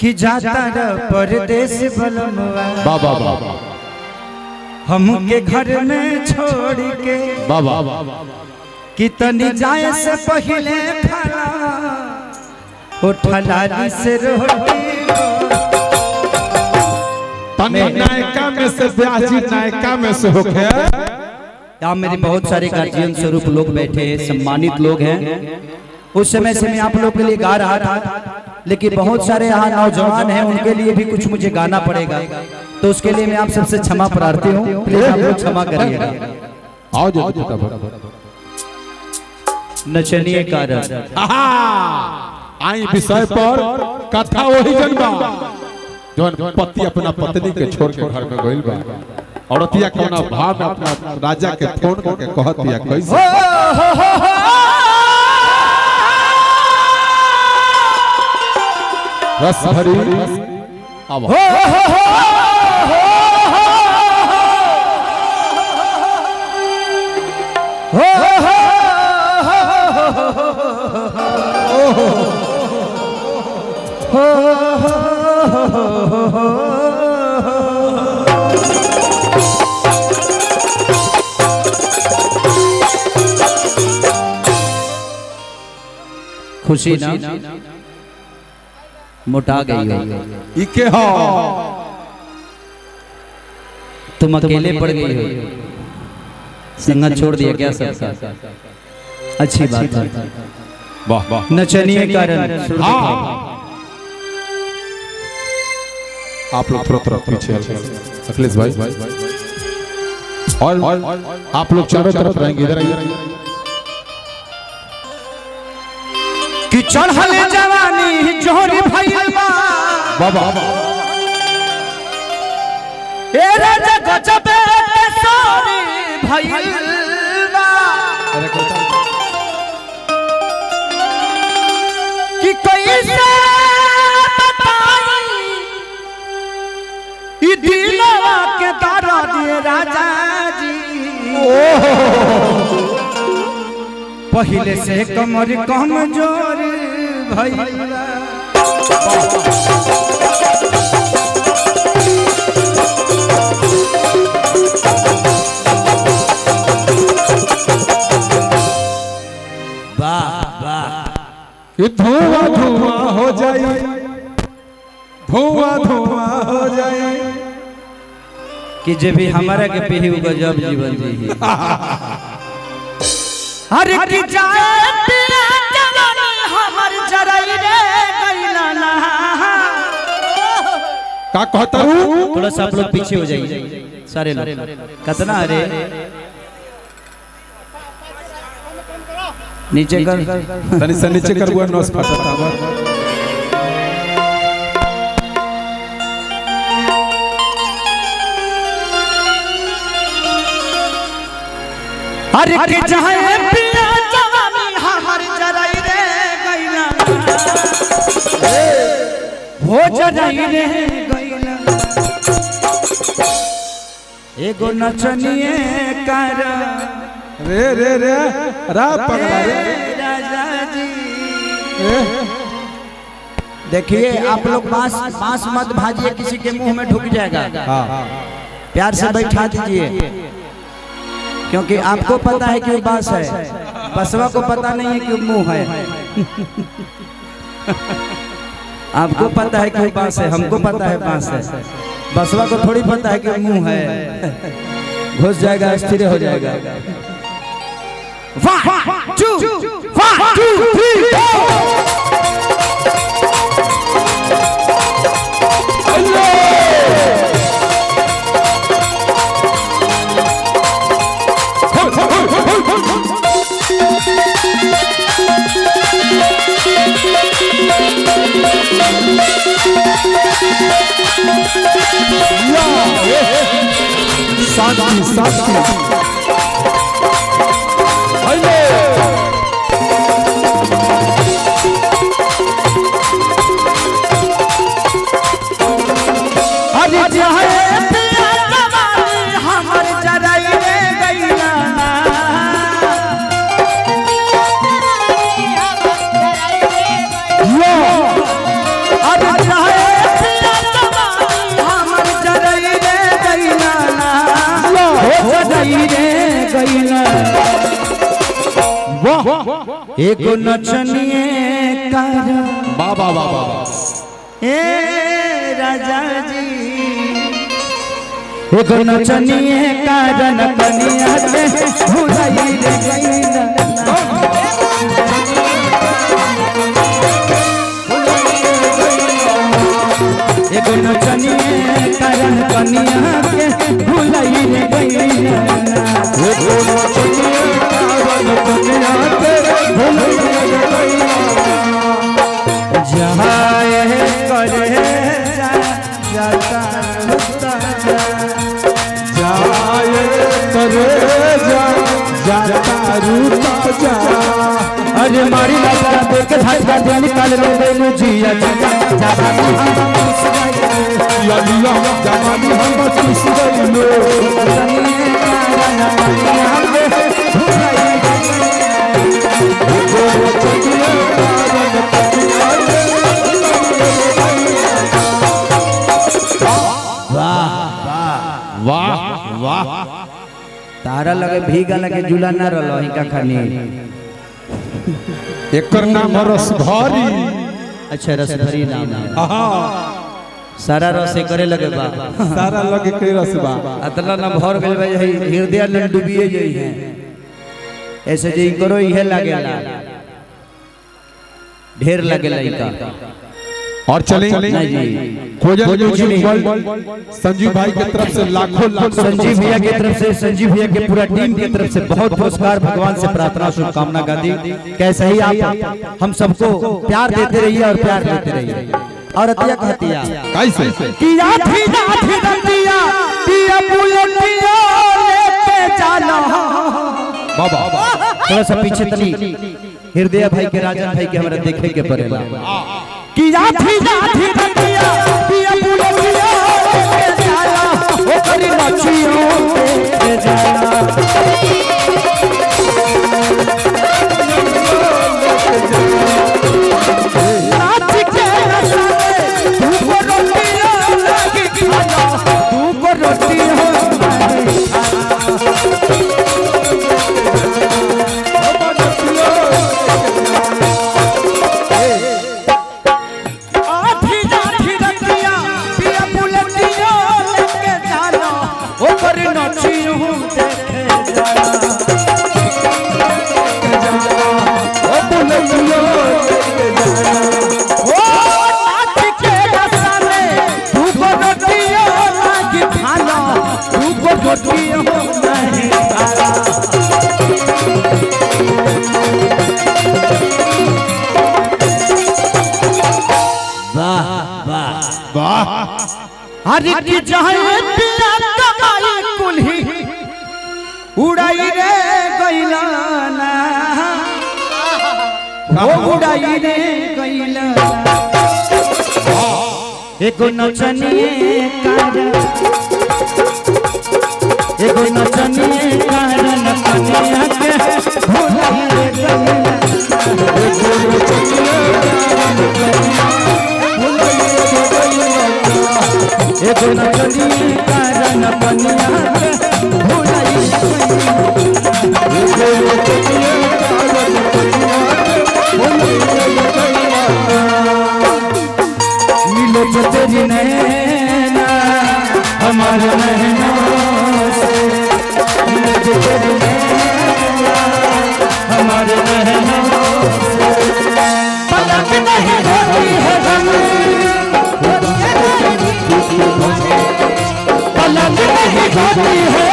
कि जाता र परदेश बलमवा बाबा हमके घर में छोड़ के बाबा कि तनी जाए से पहले खाना उठलाली से रोटी तनी नायका में से ब्याजी नायका में से होके। यहाँ मेरे बहुत सारे गार्जियन स्वरूप लोग बैठे हैं, सम्मानित लोग हैं। उस समय से मैं आप लोग के लिए गा रहा था, लेकिन बहुत सारे यहाँ नौजवान हैं, उनके लिए भी कुछ मुझे गाना पड़ेगा, तो उसके लिए मैं आप सबसे क्षमा प्रार्थी हूँ, प्लीज आप लोग क्षमा करिएगा। आओ जो नचनिए कारण आई विषय पर कथा वही जनबा जौन पति अपना पत्नी के छोड़ के घर में गइल बा, औरतिया कोना भाव में अपना राजा के फोन करके कहतिया कैसे रस भरी अब खुशी ना मोटा गई हो, इके हो तुम अकेले पड़ गई हो, संगत छोड़ दिया क्या सबका? अच्छी बात है। वाह वाह नचनिए कारण आप लोग थोड़ा पीछे अखिलेश भाई और आप लोग चारों तरफ रहेंगे, इधर आइए। कि चढ़ल जवानी जोरी भइल बा बाबा ए राजा गजबे के सोरी भइल बा कि कैसे बताई ई दिलवा के दारा दिए राजा जी पहले से कमर कमजोर भइला वाह वाह ये धुआं धुआं हो जाए, धुआं धुआं हो जाए कि जब भी हमारा के पीही गजब जीवन जी हर की जाए पिया जवानी हमर जरई रे गइला ना। का कहता हूँ थोड़ा सा आप लोग पीछे हो जाइए सारे लोग, कितना अरे नीचे कर तनी से नीचे कर बुआ नस फटता बा। अरे के जाए पिया जवानी हमर जरई रे गइला हो जरई रे गइला एगो नचनिए कर रे रे रे रा पकड़ा रे राजा जी। देखिए आप लोग बांस मत भाजिए, किसी के मुंह में ढुक जाएगा, प्यार से बैठा दीजिए, क्योंकि आपको पता है कि वो बांस है, बसवा को पता नहीं है कि वो मुंह है। आपको पता है कि वो बांस है, हमको पता है बांस है, बसवा को थोड़ी पता है कि वो मुंह है। घुस जाएगा, स्थिर हो जाएगा। 1 2 3 साथी साथी अरे एक नचनिए कारण बाबा बाबा ए राजा जी एक नचनिए कारण कनिया के भुलाई रे गईना एक नचनिए कारण कनिया के भुलाई रे गईना एक नचनिए कारण कनिया के भुलाई रे गईना जहाए करे जाता जाए करे जाता रूपा जा अरे मारी लाता देख धागा दे निकाल लो बेनु जिया जाता लिया जवानी हम खुश गइलो वाह वाह तारा लगे भीगा लगे झूला ना रलो इनका खानी एकर नाम रसभरी अच्छा रसभरी नाम हां सारा रस करे लगे बा सारा लगे के रस बा अतला ना भर गइल बा हृदय न डूबिए जई है ऐसे जे करो इहे लागेला ढेर लागेला इनका और चलें खोजल म्यूजिक वर्ल्ड संजीव भाई की तरफ से लाखों लाख संजीव भैया की तरफ से संजीव भैया के पूरा टीम की तरफ से बहुत पुरस्कार भगवान से प्रार्थना शुभकामना गादी कैसे ही आप हम सबको प्यार देते रहिए और प्यार देते रहिए और अतिया कहतिया कैसे कि आधी आधी रतिया पिया बुलेटिया लेके जाना बाबा थोड़ा सा पीछे तनी हृदय भाई के राजन भाई के हमरा देखे के पड़ेला कि आधी आधी रतिया पिया बुलेटिया लेके जाना ओ करी नचियो के जाना हरि की चाहे पिया कमाई कुल्ही उड़ाई रे गइला ना वो उड़ाई रे गइला एको नचनिए कारण एको नचनिए कारण कन्या के भुलाई रे गइला एको नचनिए एक नचनिए कारण कन्या के भुलाई मिलो जो तेरी नैना हमारे नैनों से मिलो जो तेरी नैना हमारे नैनों से पलक नहीं होती है पलक नहीं होती है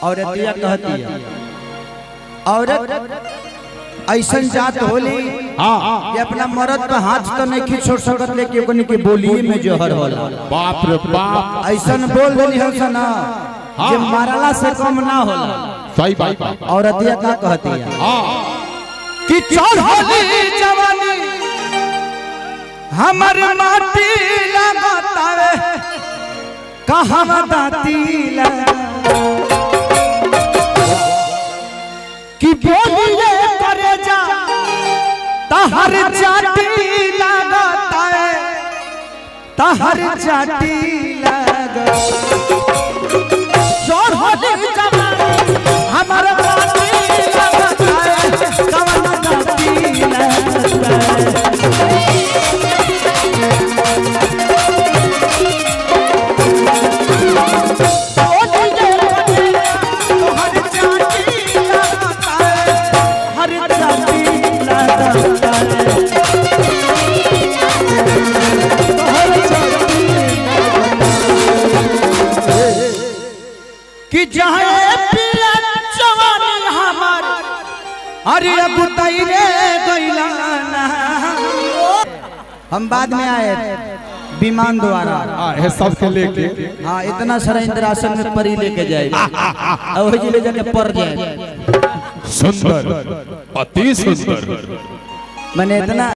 औरतिया कहती है औरत ऐसा जात होली हाँ ये अपना मरद पे हाथ तो नहीं की छोड़ सकत लेके ओकनी के बोली में जोहर होला। बाप रे बाप, ऐसन बोल देली हसन जे मारला से कम ना होला। सही बात। औरतिया का कहती है हाँ कि चढ़ली जवानी हमर माटी लगाता है कहाँ दाती कि बोलिए करे जा तहर जाटी लगाता है तहर जाटी लगा चढ़ली जवानी हमर माटी लगाता है कहाँ दाती लगता है। कि जहाँ पिया जवानी हमार अरे गुताइरे गइला ना। हम बाद में आए विमान द्वारा है सबके लेके। हाँ इतना सारा इंद्रासन में परी लेके जाएगा और वही ले जाके पर जाए। सुंदर, अति सुंदर। मैंने इतना